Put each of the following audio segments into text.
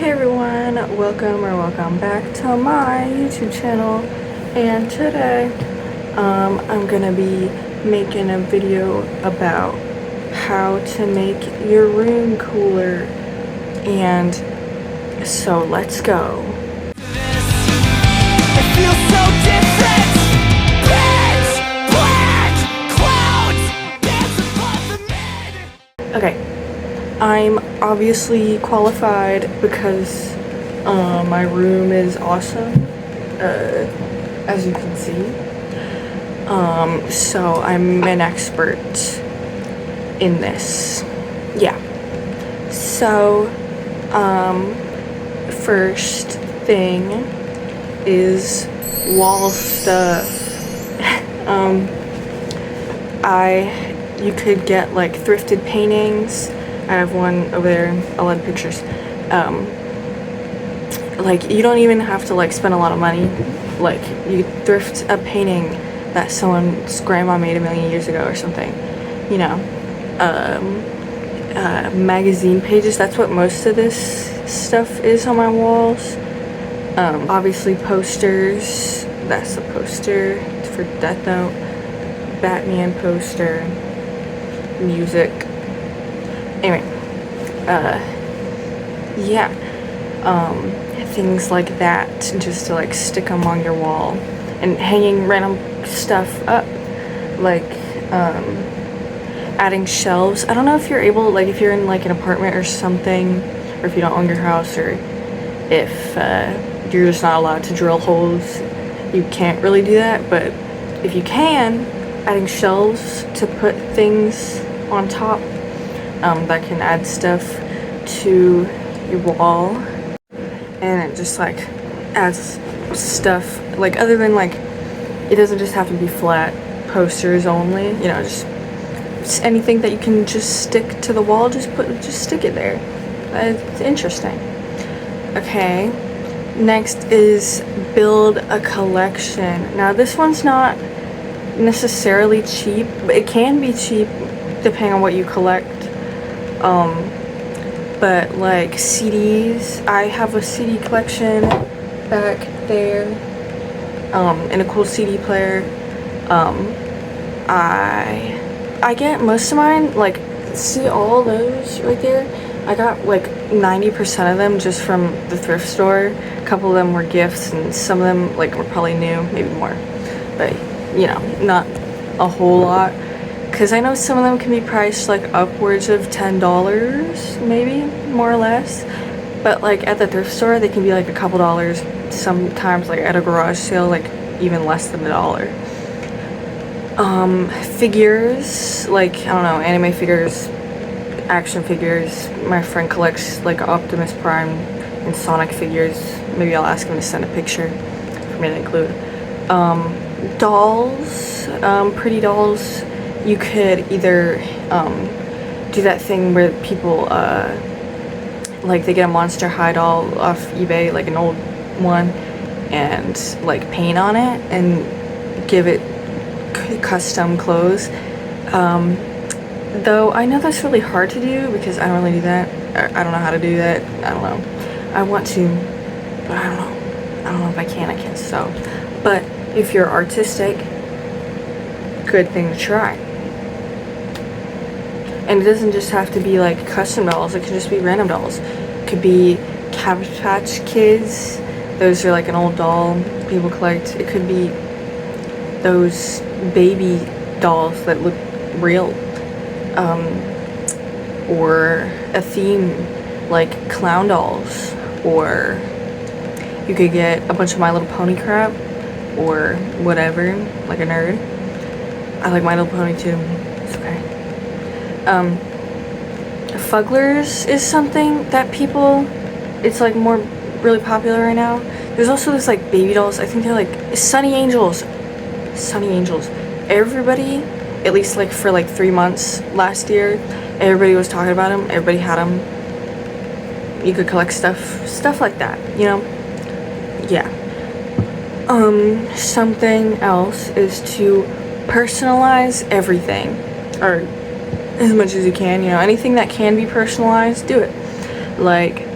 Hey everyone, welcome back to my YouTube channel, and today I'm gonna be making a video about how to make your room cooler, and so let's go. It feels so different. Pitch black clouds dance above the mid. Okay, I'm obviously qualified because my room is awesome, as you can see. So I'm an expert in this. Yeah. So, first thing is wall stuff. You could get like thrifted paintings. I have one over there, a lot of pictures. Like, you don't even have to like spend a lot of money. Like, you thrift a painting that someone's grandma made a million years ago or something, you know. Magazine pages, that's what most of this stuff is on my walls. Obviously posters, that's the poster for Death Note, Batman poster, music. Anyway, yeah, things like that, just to like stick them on your wall, and hanging random stuff up, like adding shelves. I don't know if you're able, like if you're in like an apartment or something, or if you don't own your house, or if you're just not allowed to drill holes, you can't really do that. But if you can, adding shelves to put things on top, that can add stuff to your wall, and it just like adds stuff, like, other than like, it doesn't just have to be flat posters only, you know, just anything that you can just stick to the wall, just stick it there. It's interesting. Okay, next is build a collection. Now this one's not necessarily cheap, but it can be cheap depending on what you collect. But like CDs, I have a CD collection back there, and a cool CD player. I get most of mine, like, see all those right there? I got like 90% of them just from the thrift store. A couple of them were gifts, and some of them like were probably new, maybe more, but you know, not a whole lot. Because I know some of them can be priced like upwards of $10, maybe, more or less. But like at the thrift store, they can be like a couple dollars. Sometimes like at a garage sale, like even less than $1. Figures, like, I don't know, anime figures, action figures. My friend collects like Optimus Prime and Sonic figures. Maybe I'll ask him to send a picture for me to include. Dolls, pretty dolls. You could either do that thing where people like they get a Monster High doll off eBay, like an old one, and like paint on it and give it custom clothes. Though I know that's really hard to do because I don't really do that. I don't know how to do that. I don't know. I want to, but I don't know. I don't know if I can. I can't sew. But if you're artistic, good thing to try. And it doesn't just have to be like custom dolls, it can just be random dolls. It could be Cabbage Patch Kids, those are like an old doll people collect. It could be those baby dolls that look real. Or a theme like clown dolls, or you could get a bunch of My Little Pony crap, or whatever, like a nerd. I like My Little Pony too, it's okay. Fugglers is something that people, it's like more really popular right now. There's also this like baby dolls, I think they're like Sunny Angels. Everybody, at least like for like 3 months last year, everybody was talking about them. Everybody had them. You could collect stuff like that, you know. Yeah. Something else is to personalize everything, or as much as you can, you know, anything that can be personalized, do it. Like,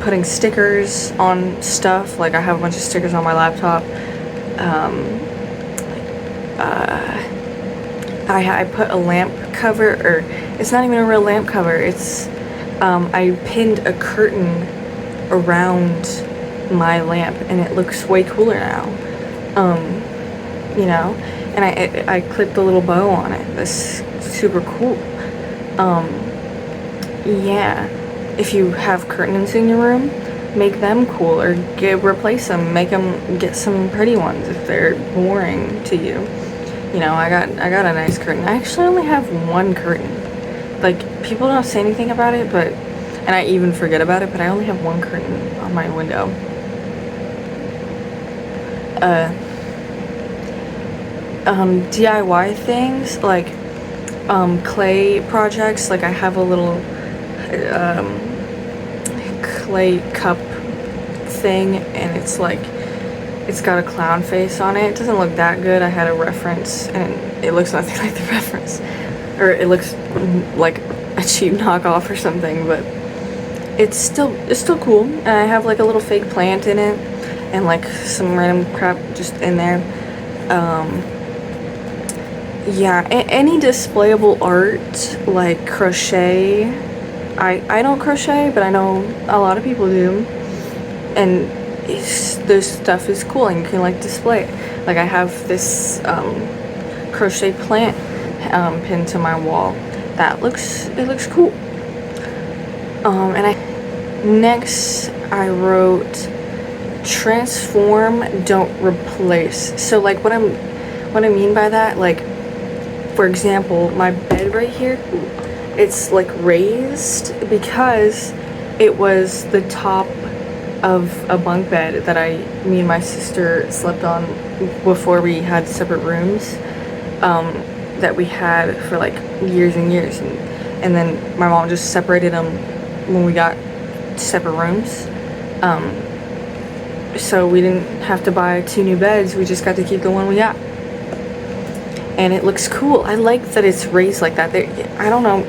putting stickers on stuff. Like I have a bunch of stickers on my laptop. I put a lamp cover, or it's not even a real lamp cover. It's I pinned a curtain around my lamp, and it looks way cooler now. You know, and I clipped a little bow on it. That's super cool. Yeah, if you have curtains in your room, make them cool, or replace them. Make them, get some pretty ones if they're boring to you. You know, I got a nice curtain. I actually only have one curtain. Like, people don't say anything about it, but, and I even forget about it, but I only have one curtain on my window. DIY things, like, clay projects. Like, I have a little, clay cup thing, and it's like, it's got a clown face on it. It doesn't look that good. I had a reference, and it looks nothing like the reference. Or it looks like a cheap knockoff or something, but it's still cool. And I have like a little fake plant in it, and like some random crap just in there. Yeah, any displayable art, like crochet. I don't crochet, but I know a lot of people do, and this stuff is cool, and you can like display it. Like I have this crochet plant pinned to my wall. It looks cool. And next I wrote transform, don't replace. So like what I mean by that, like for example, my bed right here, it's like raised because it was the top of a bunk bed that me and my sister slept on before we had separate rooms, that we had for like years and years, and then my mom just separated them when we got separate rooms, so we didn't have to buy 2 new beds. We just got to keep the one we got, and it looks cool. I like that it's raised like that. I don't know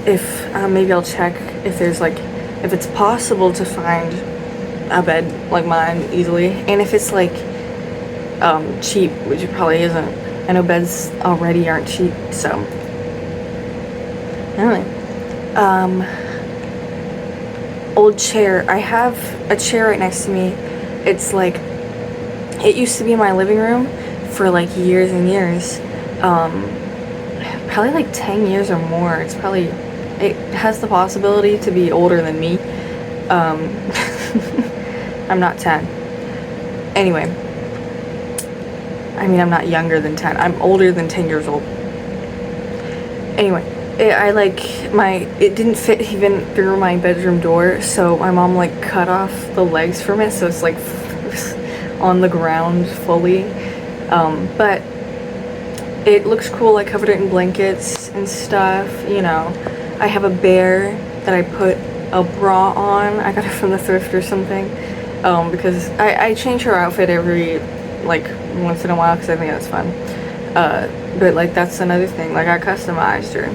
if maybe I'll check if there's like, if it's possible to find a bed like mine easily, and if it's like cheap, which it probably isn't. I know beds already aren't cheap, so anyway. Old chair. I have a chair right next to me. It's like, it used to be in my living room for like years and years, probably like 10 years or more. It has the possibility to be older than me. I'm not 10. Anyway, I mean, I'm not younger than 10. I'm older than 10 years old. Anyway, it didn't fit even through my bedroom door, so my mom like cut off the legs from it, so it's like on the ground fully. But it looks cool. I covered it in blankets and stuff, you know. I have a bear that I put a bra on. I got it from the thrift or something. Because I change her outfit every, like, once in a while, because I think that's fun. But, like, that's another thing. Like, I customized her.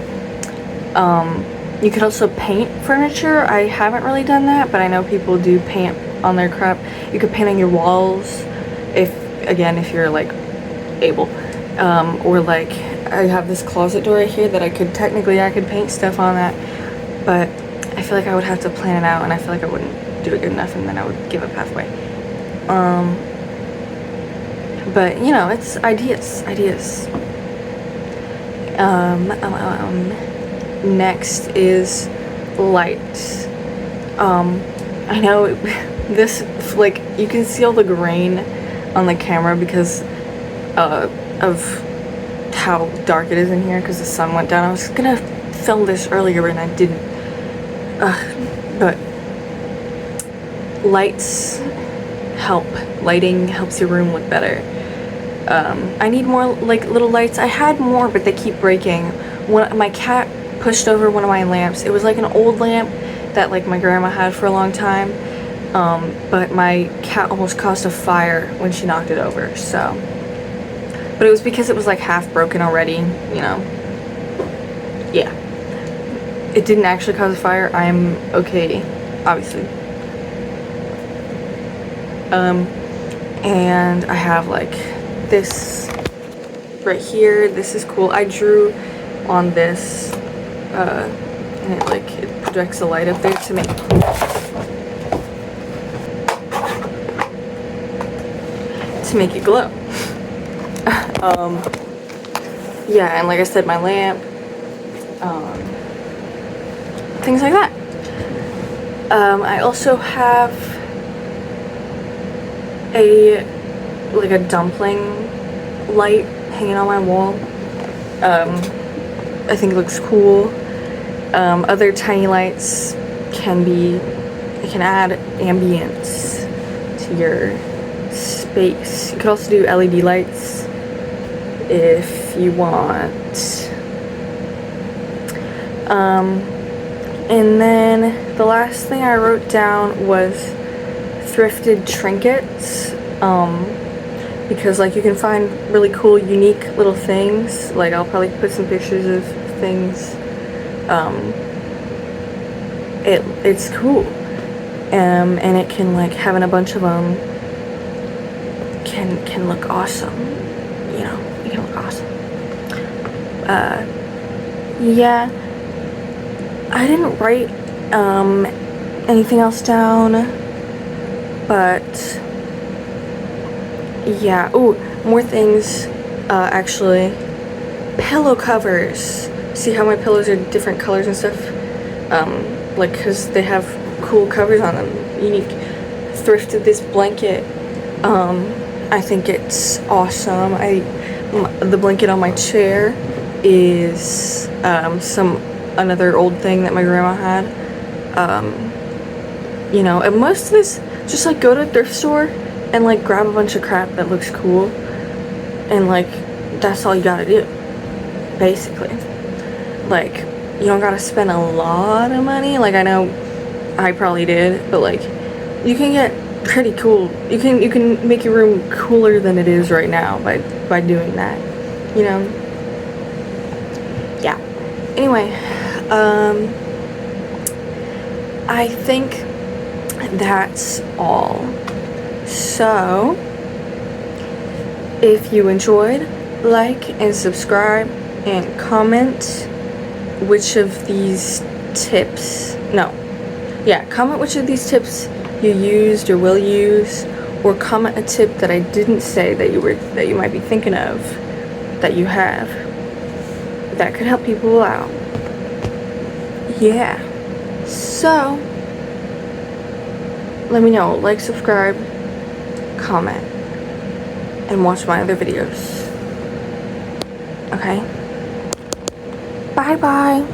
You could also paint furniture. I haven't really done that, but I know people do paint on their crap. You could paint on your walls, if you're, like, able. Or, like, I have this closet door right here that I could paint stuff on that. But I feel like I would have to plan it out, and I feel like I wouldn't do it good enough, and then I would give up halfway. But you know, it's ideas. Next is lights. I know this, like, you can see all the grain on the camera because of how dark it is in here, because the sun went down. I was gonna film this earlier and I didn't. But lighting helps your room look better. I need more like little lights. I had more, but they keep breaking. When my cat pushed over one of my lamps, it was like an old lamp that like my grandma had for a long time, but my cat almost caused a fire when she knocked it over. So, but it was because it was like half broken already, you know. Yeah, it didn't actually cause a fire. I'm okay obviously. And I have like this right here. This is cool. I drew on this, and it projects the light up there to make it cool. To make it glow. Yeah, and like I said, my lamp, things like that. I also have a dumpling light hanging on my wall. I think it looks cool. Other tiny lights can add ambience to your space. You could also do LED lights if you want. And then the last thing I wrote down was thrifted trinkets, because like you can find really cool, unique little things. Like I'll probably put some pictures of things. It's cool, and it can like having a bunch of them can look awesome. You know, it can look awesome. Yeah, I didn't write anything else down, but yeah. Oh, more things. Actually, pillow covers. See how my pillows are different colors and stuff? Like, cause they have cool covers on them. Unique. Thrifted this blanket. I think it's awesome. The blanket on my chair is another old thing that my grandma had. You know, and most of this, just like go to a thrift store and like grab a bunch of crap that looks cool, and like that's all you gotta do, basically. Like, you don't gotta spend a lot of money. Like, I know I probably did, but like you can get pretty cool. You can make your room cooler than it is right now by doing that, you know. Yeah. Anyway, I think that's all. So if you enjoyed, like and subscribe and comment which of these tips, comment which of these tips you used or will use, or comment a tip that I didn't say that you might be thinking of that you have that could help people out. Yeah. So let me know. Like, subscribe, comment, and watch my other videos. Okay? Bye bye.